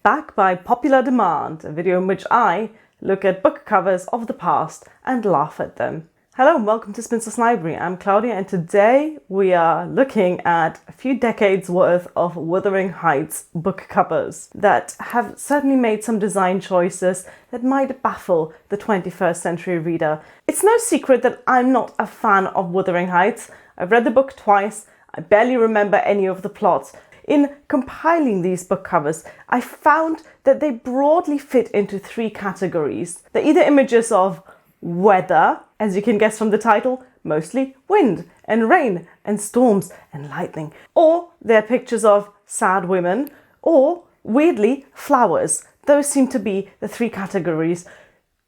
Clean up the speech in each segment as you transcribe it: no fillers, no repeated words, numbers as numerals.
back by popular demand, a video in which I look at book covers of the past and laugh at them. Hello and welcome to Spinster's Library. I'm Claudia and today we are looking at a few decades worth of Wuthering Heights book covers that have certainly made some design choices that might baffle the 21st century reader. It's no secret that I'm not a fan of Wuthering Heights. I've read the book twice. I barely remember any of the plots. In compiling these book covers, I found that they broadly fit into three categories. They're either images of weather, as you can guess from the title, mostly wind and rain and storms and lightning. Or they're pictures of sad women, or weirdly, flowers. Those seem to be the three categories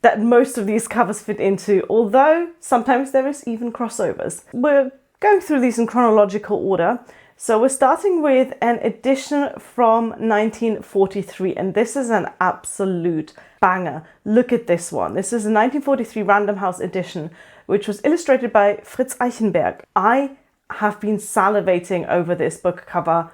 that most of these covers fit into, although sometimes there is even crossovers. We're going through these in chronological order. So we're starting with an edition from 1943, and this is an absolute banger. Look at this one. This is a 1943 Random House edition, which was illustrated by Fritz Eichenberg. I have been salivating over this book cover.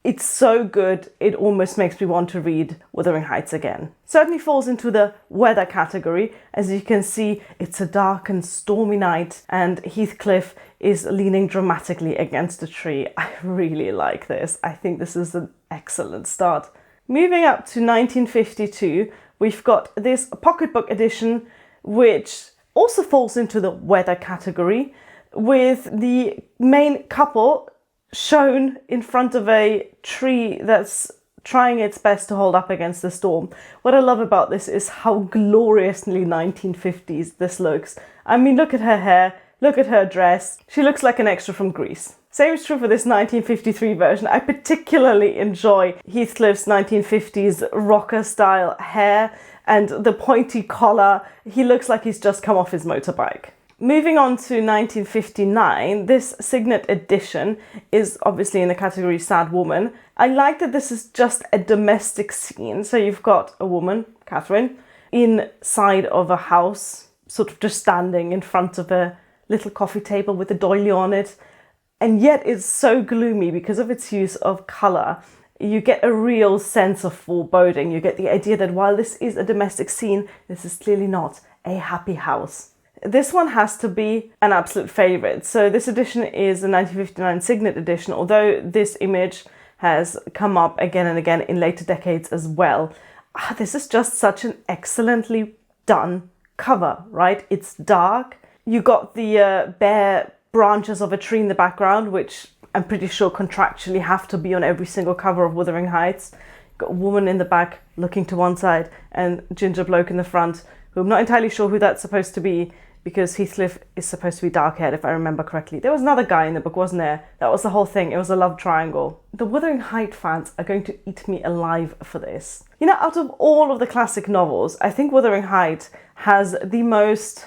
It's so good, it almost makes me want to read Wuthering Heights again. Certainly falls into the weather category. As you can see, it's a dark and stormy night and Heathcliff is leaning dramatically against a tree. I really like this. I think this is an excellent start. Moving up to 1952, we've got this pocketbook edition, which also falls into the weather category, with the main couple shown in front of a tree that's trying its best to hold up against the storm. What I love about this is how gloriously 1950s this looks. I mean, look at her hair, look at her dress. She looks like an extra from Grease. Same is true for this 1953 version. I particularly enjoy Heathcliff's 1950s rocker style hair and the pointy collar. He looks like he's just come off his motorbike. Moving on to 1959, this Signet edition is obviously in the category Sad Woman. I like that this is just a domestic scene. So you've got a woman, Catherine, inside of a house, sort of just standing in front of a little coffee table with a doily on it. And yet it's so gloomy because of its use of colour. You get a real sense of foreboding. You get the idea that while this is a domestic scene, this is clearly not a happy house. This one has to be an absolute favourite. So this edition is a 1959 Signet edition, although this image has come up again and again in later decades as well. This is just such an excellently done cover, right? It's dark. You got the bare branches of a tree in the background, which I'm pretty sure contractually have to be on every single cover of Wuthering Heights. Got a woman in the back looking to one side and ginger bloke in the front, who I'm not entirely sure who that's supposed to be, because Heathcliff is supposed to be dark-haired, if I remember correctly. There was another guy in the book, wasn't there? That was the whole thing. It was a love triangle. The Wuthering Heights fans are going to eat me alive for this. You know, out of all of the classic novels, I think Wuthering Heights has the most,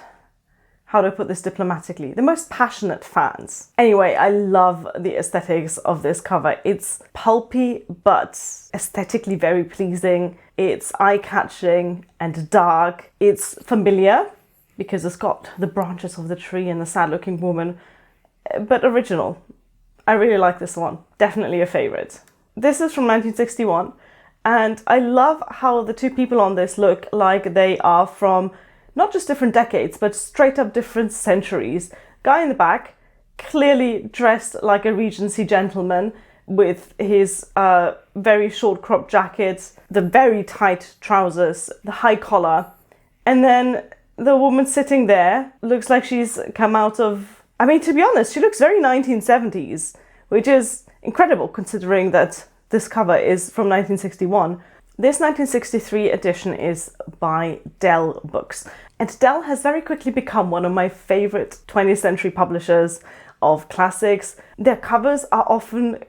how do I put this diplomatically, the most passionate fans. Anyway, I love the aesthetics of this cover. It's pulpy, but aesthetically very pleasing. It's eye-catching and dark. It's familiar, because it's got the branches of the tree and the sad-looking woman, but original. I really like this one. Definitely a favourite. This is from 1961, and I love how the two people on this look like they are from not just different decades, but straight up different centuries. Guy in the back, clearly dressed like a Regency gentleman with his very short cropped jacket, the very tight trousers, the high collar, and then the woman sitting there looks like she's come out of, I mean, to be honest, she looks very 1970s, which is incredible considering that this cover is from 1961. This 1963 edition is by Dell Books. And Dell has very quickly become one of my favourite 20th century publishers of classics. Their covers are often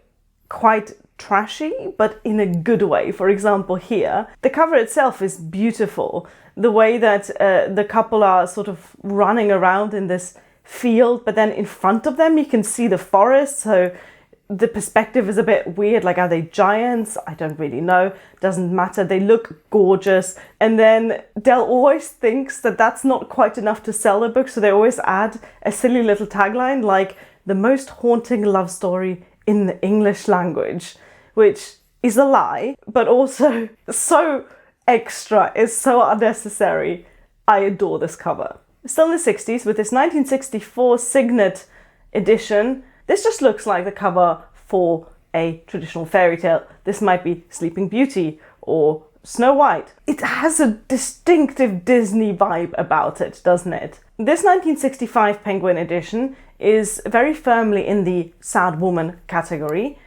quite trashy, but in a good way. For example, here, the cover itself is beautiful. The way that the couple are sort of running around in this field, but then in front of them you can see the forest, so the perspective is a bit weird. Like, are they giants? I don't really know. Doesn't matter. They look gorgeous. And then Dell always thinks that that's not quite enough to sell a book, so they always add a silly little tagline like, the most haunting love story in the English language, which is a lie, but also so extra, it's so unnecessary. I adore this cover. Still in the 60s with this 1964 Signet edition. This just looks like the cover for a traditional fairy tale. This might be Sleeping Beauty or Snow White. It has a distinctive Disney vibe about it, doesn't it? This 1965 Penguin edition is very firmly in the sad woman category.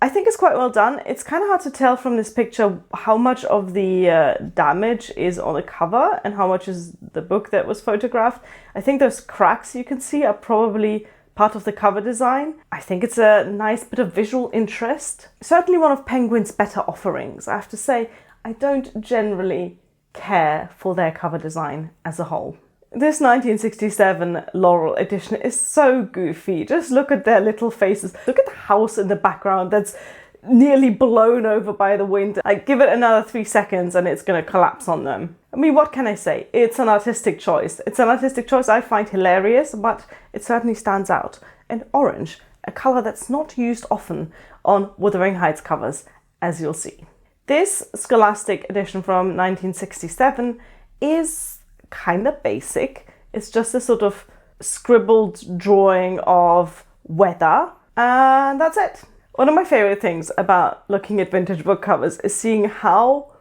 I think it's quite well done. It's kind of hard to tell from this picture how much of the damage is on the cover and how much is the book that was photographed. I think those cracks you can see are probably part of the cover design. I think it's a nice bit of visual interest. Certainly one of Penguin's better offerings. I have to say, I don't generally care for their cover design as a whole. This 1967 Laurel edition is so goofy. Just look at their little faces. Look at the house in the background that's nearly blown over by the wind. I give it another 3 seconds and it's going to collapse on them. I mean, what can I say? It's an artistic choice. It's an artistic choice I find hilarious, but it certainly stands out. And orange, a colour that's not used often on Wuthering Heights covers, as you'll see. This Scholastic edition from 1967 is kind of basic. It's just a sort of scribbled drawing of weather, and that's it. One of my favorite things about looking at vintage book covers is seeing how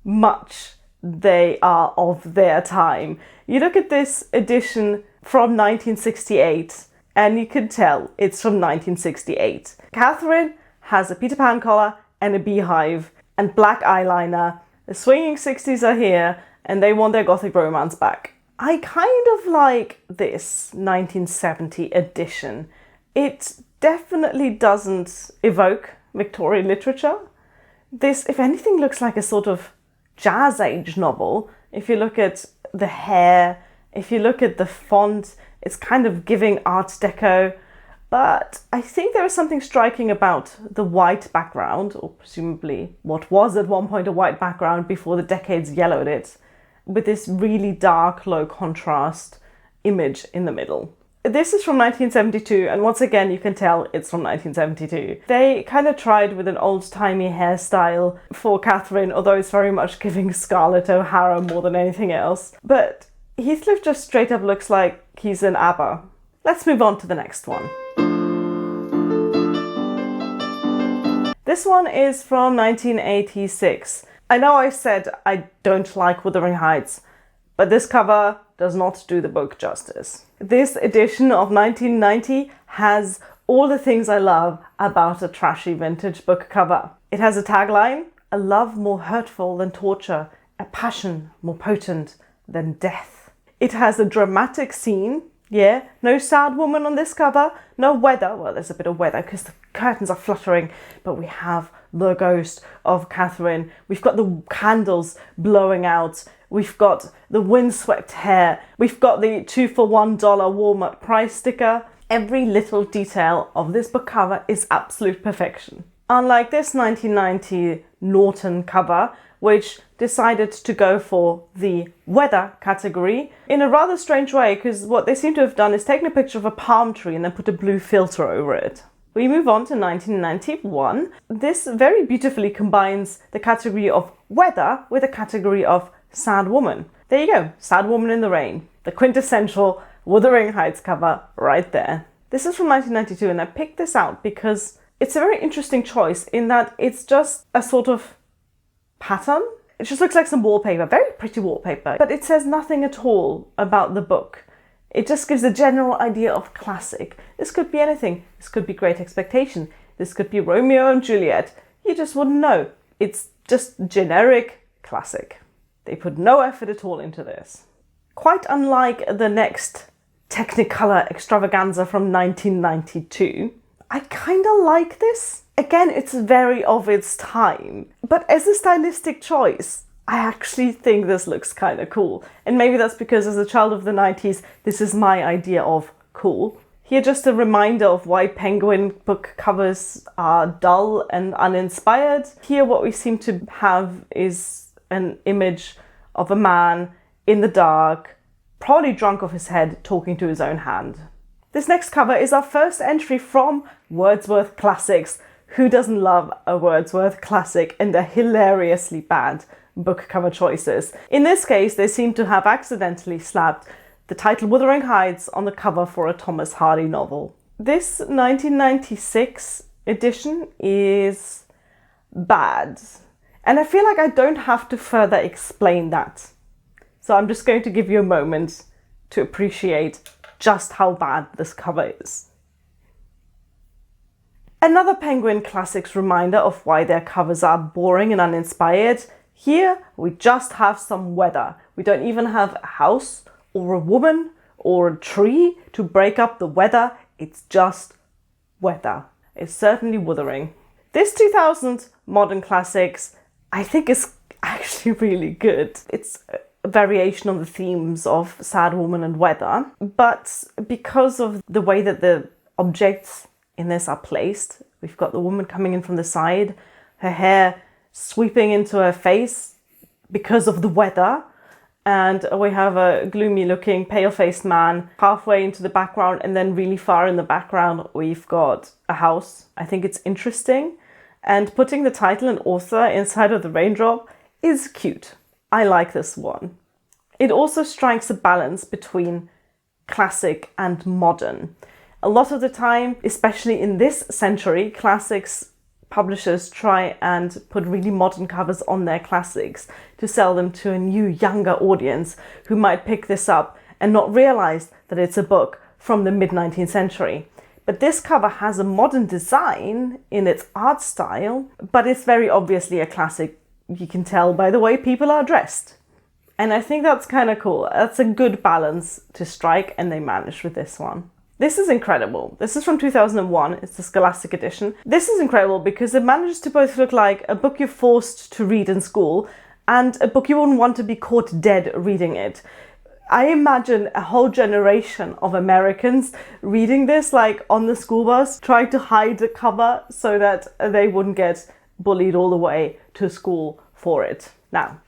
much they are of their time. You look at this edition from 1968 and you can tell it's from 1968. Catherine has a Peter Pan collar and a beehive and black eyeliner. The swinging 60s are here and they want their gothic romance back. I kind of like this 1970 edition. It definitely doesn't evoke Victorian literature. This, if anything, looks like a sort of jazz age novel. If you look at the hair, if you look at the font, it's kind of giving Art Deco. But I think there is something striking about the white background, or presumably what was at one point a white background before the decades yellowed it, with this really dark, low contrast image in the middle. This is from 1972, and once again you can tell it's from 1972. They kind of tried with an old-timey hairstyle for Catherine, although it's very much giving Scarlett O'Hara more than anything else. But Heathcliff just straight up looks like he's an ABBA. Let's move on to the next one. This one is from 1986. I know I said I don't like Wuthering Heights, but this cover does not do the book justice. This edition of 1990 has all the things I love about a trashy vintage book cover. It has a tagline, a love more hurtful than torture, a passion more potent than death. It has a dramatic scene. Yeah, no sad woman on this cover, no weather. Well, there's a bit of weather because the curtains are fluttering, but we have the ghost of Catherine. We've got the candles blowing out. We've got the windswept hair. We've got the 2-for-$1 Walmart price sticker. Every little detail of this book cover is absolute perfection. Unlike this 1990 Norton cover, which decided to go for the weather category in a rather strange way, because what they seem to have done is taken a picture of a palm tree and then put a blue filter over it. We move on to 1991. This very beautifully combines the category of weather with a category of sad woman. There you go, Sad Woman in the Rain, the quintessential Wuthering Heights cover right there. This is from 1992, and I picked this out because it's a very interesting choice in that it's just a sort of pattern. It just looks like some wallpaper, very pretty wallpaper, but it says nothing at all about the book. It just gives a general idea of classic. This could be anything. This could be Great Expectation. This could be Romeo and Juliet. You just wouldn't know. It's just generic classic. They put no effort at all into this. Quite unlike the next Technicolor extravaganza from 1992, I kind of like this. Again, it's very of its time, but as a stylistic choice, I actually think this looks kind of cool. And maybe that's because as a child of the 90s, this is my idea of cool. Here, just a reminder of why Penguin book covers are dull and uninspired. Here, what we seem to have is an image of a man in the dark, probably drunk off his head, talking to his own hand. This next cover is our first entry from Wordsworth Classics, Who doesn't love a Wordsworth classic and their hilariously bad book cover choices? In this case, they seem to have accidentally slapped the title Wuthering Heights on the cover for a Thomas Hardy novel. This 1996 edition is bad, and I feel like I don't have to further explain that. So I'm just going to give you a moment to appreciate just how bad this cover is. Another Penguin Classics reminder of why their covers are boring and uninspired. Here we just have some weather. We don't even have a house or a woman or a tree to break up the weather. It's just weather. It's certainly wuthering. This 2000 Modern Classics I think is actually really good. It's a variation on the themes of sad woman and weather, but because of the way that the objects in this are placed, we've got the woman coming in from the side, her hair sweeping into her face because of the weather, and we have a gloomy looking pale-faced man halfway into the background, and then really far in the background we've got a house. I think it's interesting, and putting the title and author inside of the raindrop is cute. I like this one. It also strikes a balance between classic and modern. A lot of the time, especially in this century, classics publishers try and put really modern covers on their classics to sell them to a new, younger audience who might pick this up and not realize that it's a book from the mid-19th century. But this cover has a modern design in its art style, but it's very obviously a classic. You can tell by the way people are dressed. And I think that's kind of cool. That's a good balance to strike, and they managed with this one. This is incredible. This is from 2001. It's the Scholastic edition. This is incredible because it manages to both look like a book you're forced to read in school and a book you wouldn't want to be caught dead reading it. I imagine a whole generation of Americans reading this, like on the school bus, trying to hide the cover so that they wouldn't get bullied all the way to school for it. Now,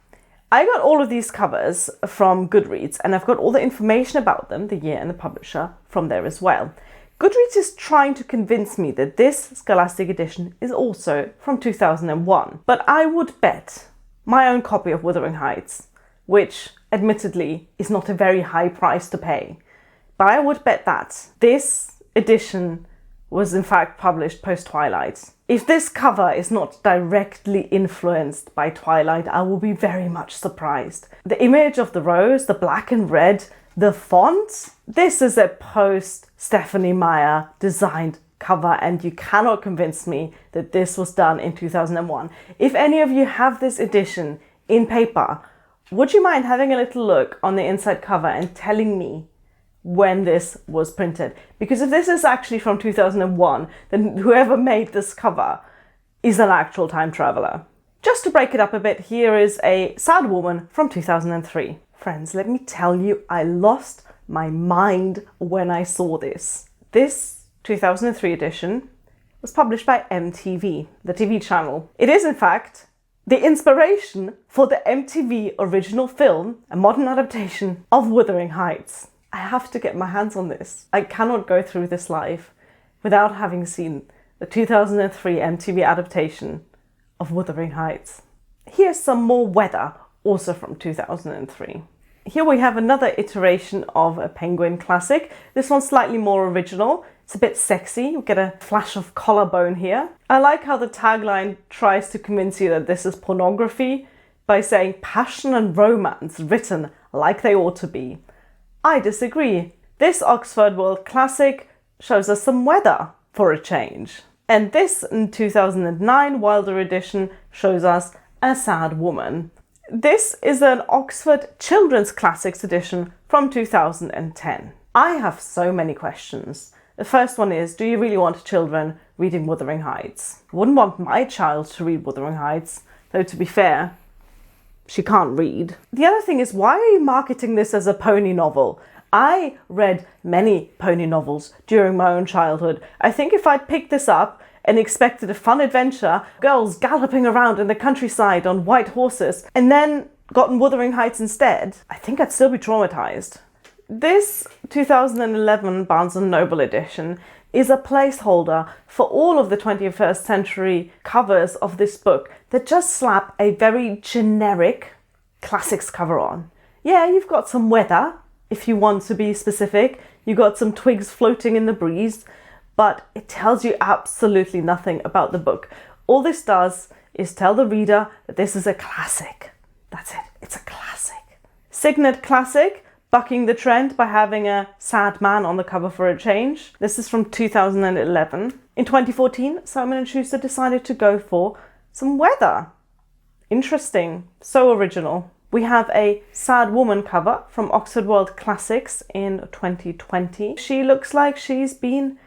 I got all of these covers from Goodreads, and I've got all the information about them, the year and the publisher, from there as well. Goodreads is trying to convince me that this Scholastic edition is also from 2001, but I would bet my own copy of Wuthering Heights, which admittedly is not a very high price to pay, but I would bet that this edition was in fact published post-Twilight. If this cover is not directly influenced by Twilight, I will be very much surprised. The image of the rose, the black and red, the font, this is a post-Stephenie Meyer designed cover, and you cannot convince me that this was done in 2001. If any of you have this edition in paper, would you mind having a little look on the inside cover and telling me when this was printed? Because if this is actually from 2001, then whoever made this cover is an actual time traveler. Just to break it up a bit, here is a sad woman from 2003. Friends, let me tell you, I lost my mind when I saw this. This 2003 edition was published by MTV, the TV channel. It is in fact the inspiration for the MTV original film, a modern adaptation of Wuthering Heights. I have to get my hands on this. I cannot go through this life without having seen the 2003 MTV adaptation of Wuthering Heights. Here's some more weather, also from 2003. Here we have another iteration of a Penguin classic. This one's slightly more original. It's a bit sexy. We get a flash of collarbone here. I like how the tagline tries to convince you that this is pornography by saying passion and romance written like they ought to be. I disagree. This Oxford World Classic shows us some weather for a change. And this in 2009 Wilder edition shows us a sad woman. This is an Oxford Children's Classics edition from 2010. I have so many questions. The first one is, do you really want children reading Wuthering Heights? I wouldn't want my child to read Wuthering Heights, though to be fair, she can't read. The other thing is, why are you marketing this as a pony novel? I read many pony novels during my own childhood. I think if I'd picked this up and expected a fun adventure, girls galloping around in the countryside on white horses, and then gotten Wuthering Heights instead, I think I'd still be traumatized. This 2011 Barnes & Noble edition is a placeholder for all of the 21st century covers of this book that just slap a very generic classics cover on. Yeah, you've got some weather, if you want to be specific. You've got some twigs floating in the breeze, but it tells you absolutely nothing about the book. All this does is tell the reader that this is a classic. That's it. It's a classic. Signet Classic, bucking the trend by having a sad man on the cover for a change. This is from 2011. In 2014, Simon & Schuster decided to go for some weather. Interesting. So original. We have a sad woman cover from Oxford World Classics in 2020. She looks like she's been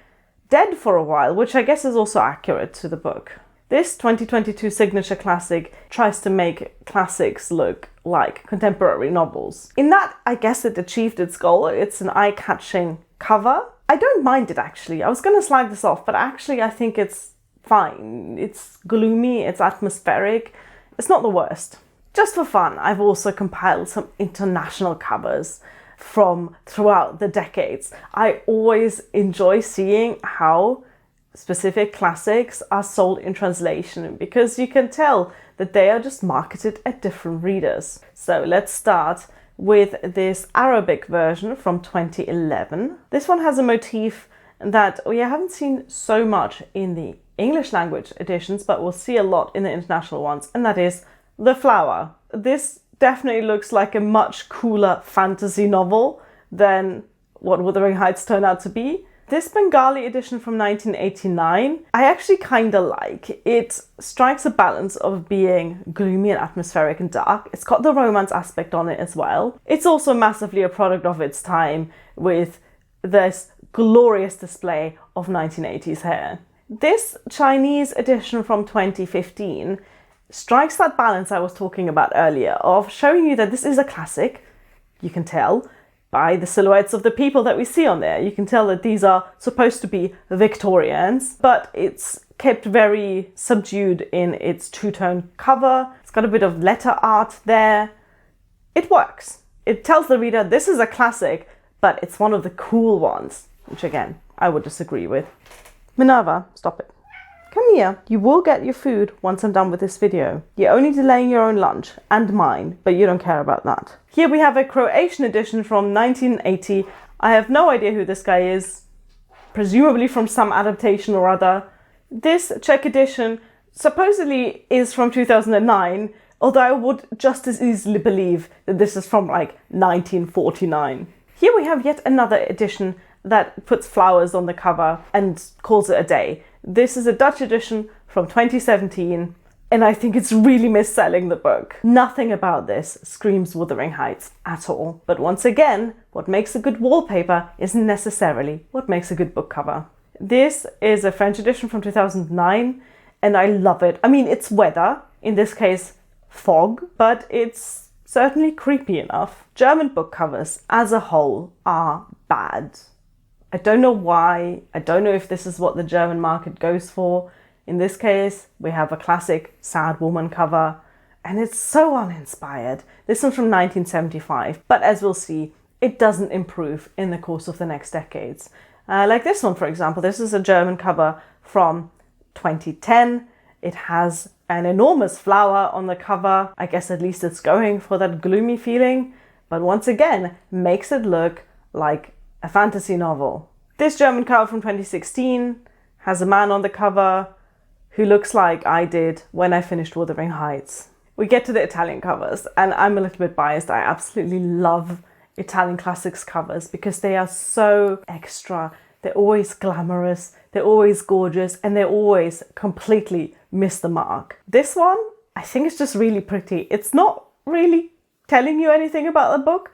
dead for a while, which I guess is also accurate to the book. This 2022 Signature Classic tries to make classics look like contemporary novels. In that, I guess it achieved its goal. It's an eye-catching cover. I don't mind it, actually. I was going to slag this off, but actually I think it's fine. It's gloomy, it's atmospheric. It's not the worst. Just for fun, I've also compiled some international covers from throughout the decades. I always enjoy seeing how specific classics are sold in translation because you can tell that they are just marketed at different readers. So let's start with this Arabic version from 2011. This one has a motif that we haven't seen so much in the English language editions, but we'll see a lot in the international ones, and that is the flower. This definitely looks like a much cooler fantasy novel than what Wuthering Heights turned out to be. This Bengali edition from 1989, I actually kind of like. It strikes a balance of being gloomy and atmospheric and dark. It's got the romance aspect on it as well. It's also massively a product of its time with this glorious display of 1980s hair. This Chinese edition from 2015 strikes that balance I was talking about earlier of showing you that this is a classic. You can tell by the silhouettes of the people that we see on there. You can tell that these are supposed to be Victorians, but it's kept very subdued in its two-tone cover. It's got a bit of letter art there. It works. It tells the reader this is a classic, but it's one of the cool ones, which again, I would disagree with. Minerva, stop it. Come here, you will get your food once I'm done with this video. You're only delaying your own lunch, and mine, but you don't care about that. Here we have a Croatian edition from 1980. I have no idea who this guy is, presumably from some adaptation or other. This Czech edition supposedly is from 2009, although I would just as easily believe that this is from like 1949. Here we have yet another edition that puts flowers on the cover and calls it a day. This is a Dutch edition from 2017, and I think it's really mis-selling the book. Nothing about this screams Wuthering Heights at all. But once again, what makes a good wallpaper isn't necessarily what makes a good book cover. This is a French edition from 2009, and I love it. I mean, it's weather, in this case fog, but it's certainly creepy enough. German book covers as a whole are bad. I don't know why. I don't know if this is what the German market goes for. In this case, we have a classic sad woman cover, and it's so uninspired. This one's from 1975, but as we'll see, it doesn't improve in the course of the next decades. Like this one, for example. This is a German cover from 2010. It has an enormous flower on the cover. I guess at least it's going for that gloomy feeling, but once again, makes it look like a fantasy novel. This German cover from 2016 has a man on the cover who looks like I did when I finished Wuthering Heights. We get to the Italian covers, and I'm a little bit biased. I absolutely love Italian classics covers because they are so extra. They're always glamorous, they're always gorgeous, and they always completely miss the mark. This one, I think it's just really pretty. It's not really telling you anything about the book.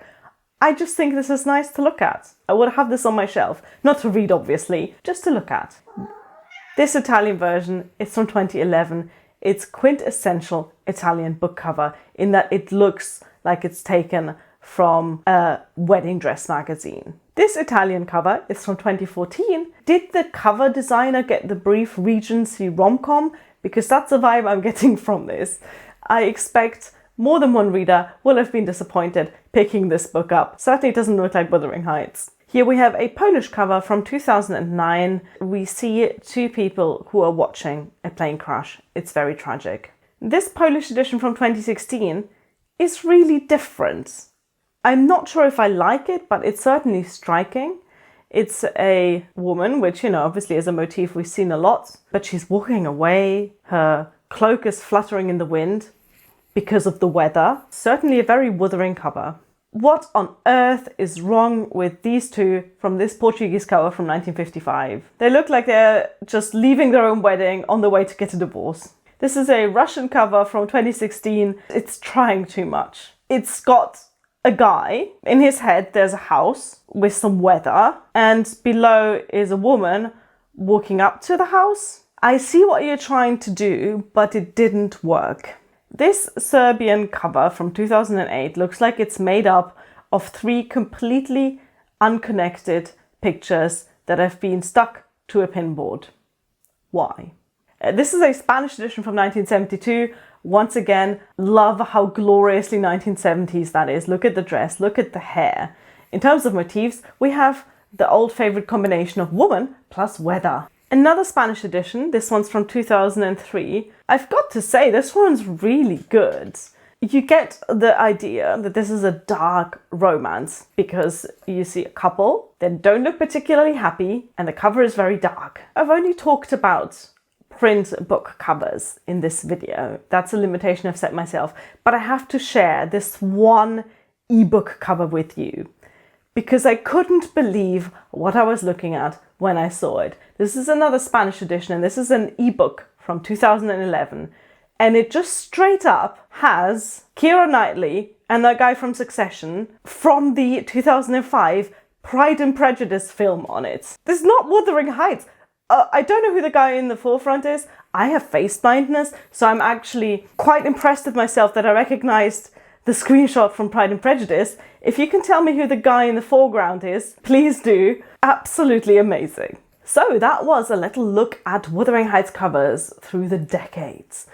I just think this is nice to look at. I would have this on my shelf. Not to read, obviously, just to look at. This Italian version is from 2011. It's quintessential Italian book cover in that it looks like it's taken from a wedding dress magazine. This Italian cover is from 2014. Did the cover designer get the brief Regency rom-com? Because that's the vibe I'm getting from this. I expect more than one reader will have been disappointed picking this book up. Certainly it doesn't look like Wuthering Heights. Here we have a Polish cover from 2009. We see two people who are watching a plane crash. It's very tragic. This Polish edition from 2016 is really different. I'm not sure if I like it, but it's certainly striking. It's a woman, which, obviously is a motif we've seen a lot, but she's walking away. Her cloak is fluttering in the wind because of the weather. Certainly a very wuthering cover. What on earth is wrong with these two from this Portuguese cover from 1955? They look like they're just leaving their own wedding on the way to get a divorce. This is a Russian cover from 2016. It's trying too much. It's got a guy. In his head, there's a house with some weather, and below is a woman walking up to the house. I see what you're trying to do, but it didn't work. This Serbian cover from 2008 looks like it's made up of three completely unconnected pictures that have been stuck to a pinboard. Why? This is a Spanish edition from 1972. Once again, love how gloriously 1970s that is. Look at the dress, look at the hair. In terms of motifs, we have the old favorite combination of woman plus weather. Another Spanish edition, this one's from 2003. I've got to say, this one's really good. You get the idea that this is a dark romance because you see a couple that don't look particularly happy and the cover is very dark. I've only talked about print book covers in this video. That's a limitation I've set myself. But I have to share this one ebook cover with you because I couldn't believe what I was looking at when I saw it. This is another Spanish edition and this is an ebook from 2011. And it just straight up has Keira Knightley and that guy from Succession from the 2005 Pride and Prejudice film on it. This is not Wuthering Heights. I don't know who the guy in the forefront is. I have face blindness, so I'm actually quite impressed with myself that I recognized the screenshot from Pride and Prejudice. If you can tell me who the guy in the foreground is, please do. Absolutely amazing. So that was a little look at Wuthering Heights covers through the decades.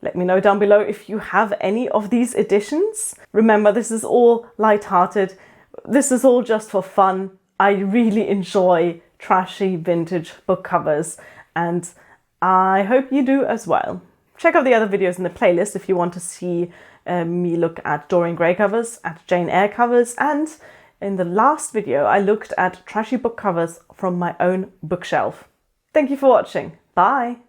Let me know down below if you have any of these editions. Remember, this is all light-hearted. This is all just for fun. I really enjoy trashy vintage book covers and I hope you do as well. Check out the other videos in the playlist if you want to see me look at Dorian Gray covers, at Jane Eyre covers, and in the last video I looked at trashy book covers from my own bookshelf. Thank you for watching. Bye!